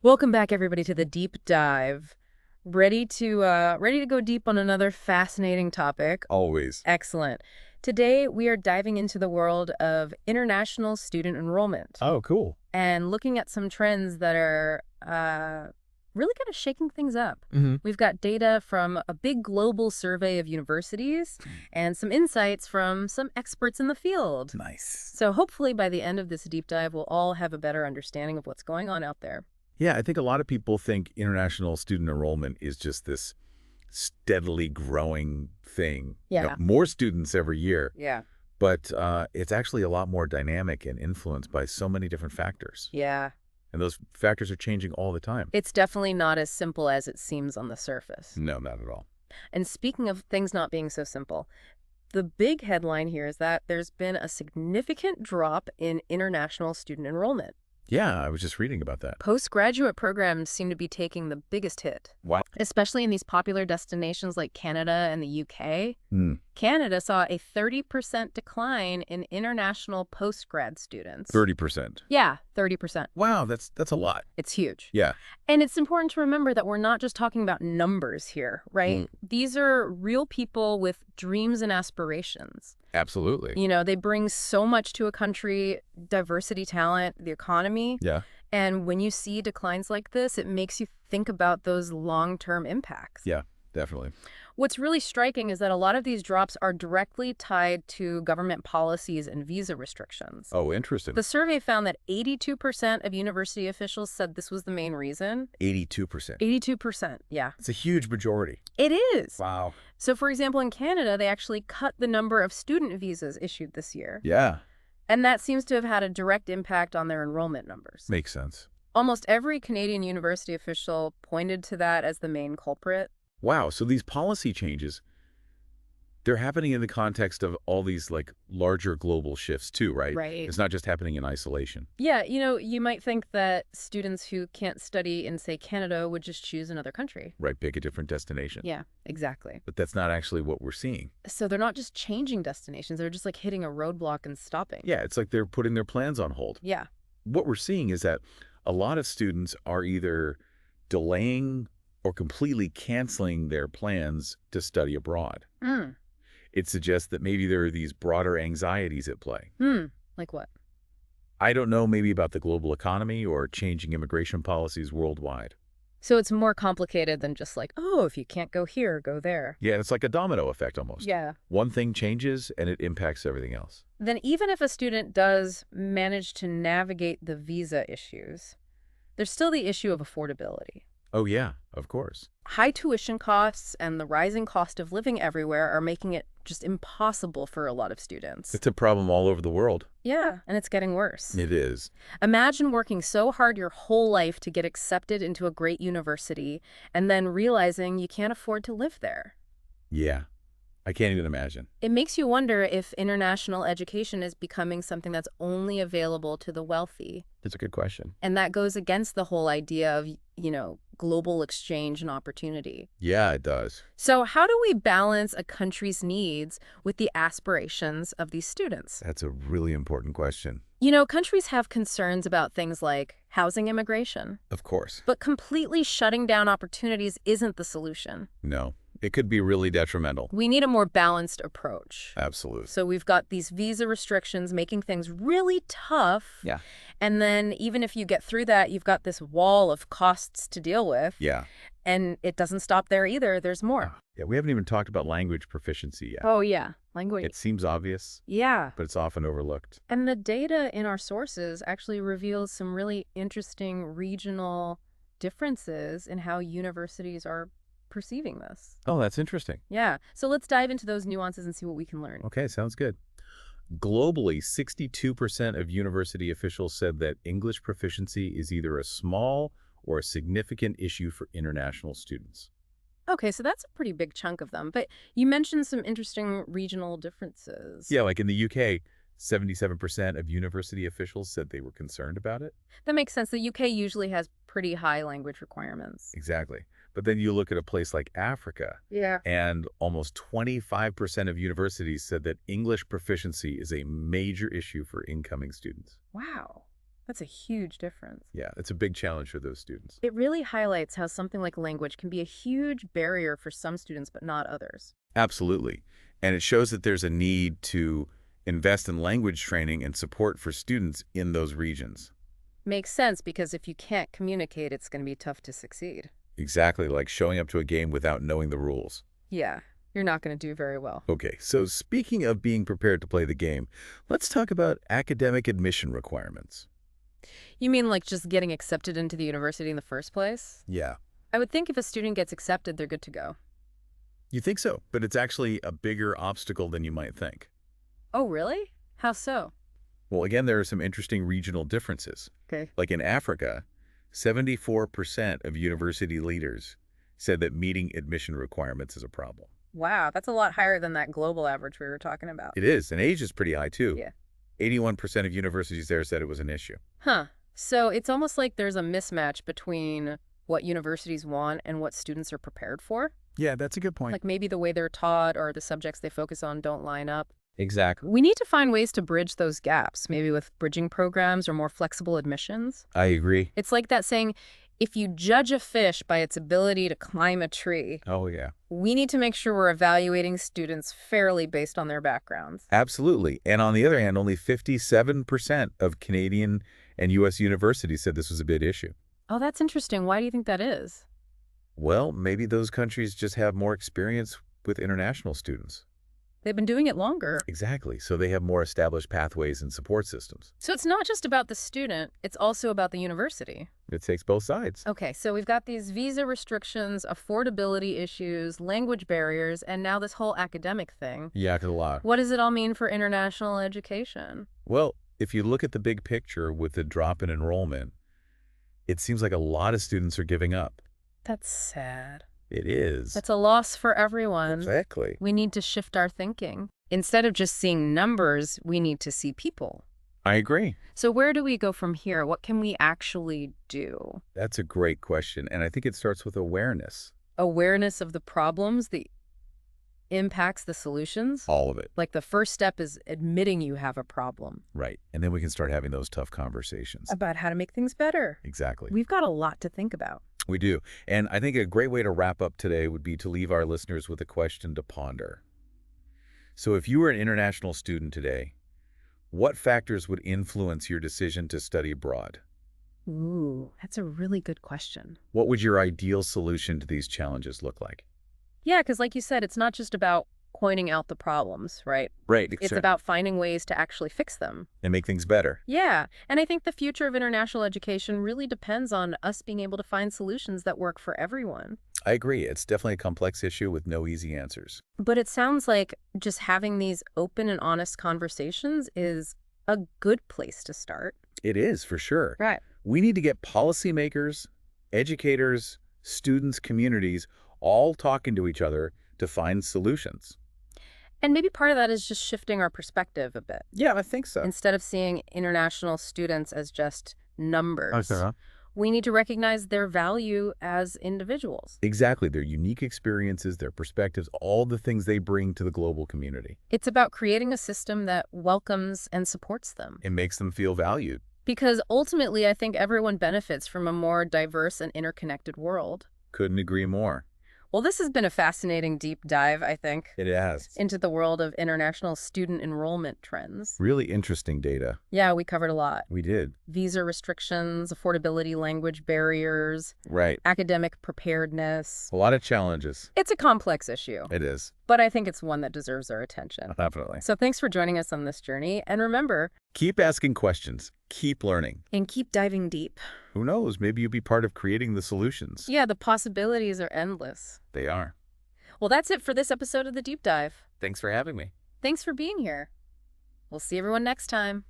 Welcome back, everybody, to the deep dive. Ready to go deep on another fascinating topic. Always. Excellent. Today, we are diving into the world of international student enrollment Oh, cool. and looking at some trends that are really kind of shaking things up. We've got data from a big global survey of universities and some insights from some experts in the field. Nice. So hopefully by the end of this deep dive, we'll all have a better understanding of what's going on out there. Yeah, I think a lot of people think international student enrollment is just this steadily growing thing. Yeah. More students every year, Yeah. but it's actually a lot more dynamic and influenced by so many different factors. Yeah. And those factors are changing all the time. It's definitely not as simple as it seems on the surface. No, not at all. And speaking of things not being so simple, the big headline here is that there's been a significant drop in international student enrollment. Yeah, I was just reading about that. Postgraduate programs seem to be taking the biggest hit, Wow. especially in these popular destinations like Canada and the UK. Canada saw a 30% decline in international postgrad students. 30%. Yeah, 30%. Wow, that's a lot. It's huge. Yeah. And it's important to remember that we're not just talking about numbers here, right? These are real people with dreams and aspirations. Absolutely. You know, they bring so much to a country, diversity, talent, the economy. Yeah. And when you see declines like this, it makes you think about those long-term impacts. Yeah, definitely. What's really striking is that a lot of these drops are directly tied to government policies and visa restrictions. Oh, interesting. The survey found that 82% of university officials said this was the main reason. 82%. 82%, yeah. It's a huge majority. It is. Wow. So, for example, in Canada, they actually cut the number of student visas issued this year. Yeah. And that seems to have had a direct impact on their enrollment numbers. Makes sense. Almost every Canadian university official pointed to that as the main culprit. Wow, so these policy changes, they're happening in the context of all these like larger global shifts too, right? Right. It's not just happening in isolation. Yeah, you know, you might think that students who can't study in, say, Canada would just choose another country. Right, pick a different destination. Yeah, exactly. But that's not actually what we're seeing. So they're not just changing destinations, they're just like hitting a roadblock and stopping. Yeah, it's like they're putting their plans on hold. Yeah. What we're seeing is that a lot of students are either delaying or completely canceling their plans to study abroad. It suggests that maybe there are these broader anxieties at play. Like what? I don't know, maybe about the global economy or changing immigration policies worldwide. So it's more complicated than just like, oh, if you can't go here, go there. Yeah, it's like a domino effect almost. Yeah. One thing changes and it impacts everything else. Then even if a student does manage to navigate the visa issues, there's still the issue of affordability. Oh yeah, of course. High tuition costs and the rising cost of living everywhere are making it just impossible for a lot of students. It's a problem all over the world. Yeah, and it's getting worse. It is. Imagine working so hard your whole life to get accepted into a great university and then realizing you can't afford to live there. Yeah. I can't even imagine. It makes you wonder if international education is becoming something that's only available to the wealthy. It's a good question. And that goes against the whole idea of, you know, global exchange and opportunity. Yeah, it does. So how do we balance a country's needs with the aspirations of these students? That's a really important question. You know, countries have concerns about things like housing immigration, Of course. but completely shutting down opportunities isn't the solution. No, it could be really detrimental. We need a more balanced approach. Absolutely. So we've got these visa restrictions making things really tough. Yeah. And then even if you get through that, you've got this wall of costs to deal with. Yeah. And it doesn't stop there either. There's more. Yeah, we haven't even talked about language proficiency yet. Oh, yeah. Language. It seems obvious, Yeah. but it's often overlooked. And the data in our sources actually reveals some really interesting regional differences in how universities are perceiving this. Oh, that's interesting. Yeah. So let's dive into those nuances and see what we can learn. Okay, sounds good. Globally, 62% of university officials said that English proficiency is either a small or a significant issue for international students. Okay, so that's a pretty big chunk of them. But you mentioned some interesting regional differences. Yeah, like in the UK, 77% of university officials said they were concerned about it. That makes sense. The UK usually has pretty high language requirements. Exactly. But then you look at a place like Africa, Yeah. and almost 25% of universities said that English proficiency is a major issue for incoming students. Wow. That's a huge difference. Yeah, it's a big challenge for those students. It really highlights how something like language can be a huge barrier for some students, but not others. Absolutely. And it shows that there's a need to invest in language training and support for students in those regions. Makes sense, because if you can't communicate, it's going to be tough to succeed. Exactly, like showing up to a game without knowing the rules. Yeah, you're not going to do very well. Okay, so speaking of being prepared to play the game, let's talk about academic admission requirements. You mean like just getting accepted into the university in the first place? Yeah. I would think if a student gets accepted, they're good to go. You think so, but it's actually a bigger obstacle than you might think. Oh, really? How so? Well, again, there are some interesting regional differences. Okay. Like in Africa, 74% of university leaders said that meeting admission requirements is a problem. Wow, that's a lot higher than that global average we were talking about. It is, and age is pretty high too. Yeah. 81% of universities there said it was an issue. Huh. So it's almost like there's a mismatch between what universities want and what students are prepared for. Yeah, that's a good point. Like maybe the way they're taught or the subjects they focus on don't line up. Exactly. We need to find ways to bridge those gaps, maybe with bridging programs or more flexible admissions. I agree. It's like that saying, if you judge a fish by its ability to climb a tree, Oh, yeah. we need to make sure we're evaluating students fairly based on their backgrounds. Absolutely. And on the other hand, only 57% of Canadian and U.S. universities said this was a big issue. Oh, that's interesting. Why do you think that is? Well, maybe those countries just have more experience with international students. They've been doing it longer. Exactly. So they have more established pathways and support systems. So it's not just about the student, it's also about the university. It takes both sides. Okay, so we've got these visa restrictions, affordability issues, language barriers, and now this whole academic thing. Yeah, a lot. What does it all mean for international education? Well, if you look at the big picture with the drop in enrollment, it seems like a lot of students are giving up. That's sad. It is. That's a loss for everyone. Exactly. We need to shift our thinking. Instead of just seeing numbers, we need to see people. I agree. So where do we go from here? What can we actually do? That's a great question, and I think it starts with awareness. Awareness of the problems, the impacts, the solutions? All of it. Like the first step is admitting you have a problem. Right. And then we can start having those tough conversations. About how to make things better. Exactly. We've got a lot to think about. We do. And I think a great way to wrap up today would be to leave our listeners with a question to ponder. So if you were an international student today, what factors would influence your decision to study abroad? Ooh, that's a really good question. What would your ideal solution to these challenges look like? Yeah, because like you said, it's not just about pointing out the problems, right? Right. It's about finding ways to actually fix them. And make things better. Yeah, and I think the future of international education really depends on us being able to find solutions that work for everyone. I agree. It's definitely a complex issue with no easy answers. But it sounds like just having these open and honest conversations is a good place to start. It is, for sure. Right. We need to get policymakers, educators, students, communities, all talking to each other to find solutions. And maybe part of that is just shifting our perspective a bit. Yeah, I think so. Instead of seeing international students as just numbers, Okay. we need to recognize their value as individuals. Exactly. Their unique experiences, their perspectives, all the things they bring to the global community. It's about creating a system that welcomes and supports them. It makes them feel valued. Because ultimately, I think everyone benefits from a more diverse and interconnected world. Couldn't agree more. Well, this has been a fascinating deep dive, I think, It has. into the world of international student enrollment trends. Really interesting data. Yeah, we covered a lot. We did. Visa restrictions, affordability, language barriers, Right. academic preparedness. A lot of challenges. It's a complex issue, It is. but I think it's one that deserves our attention. Definitely. So thanks for joining us on this journey. And remember, Keep asking questions. Keep learning. and keep diving deep. Who knows? Maybe you'll be part of creating the solutions. Yeah, the possibilities are endless. They are. Well, that's it for this episode of The Deep Dive. Thanks for having me. Thanks for being here. We'll see everyone next time.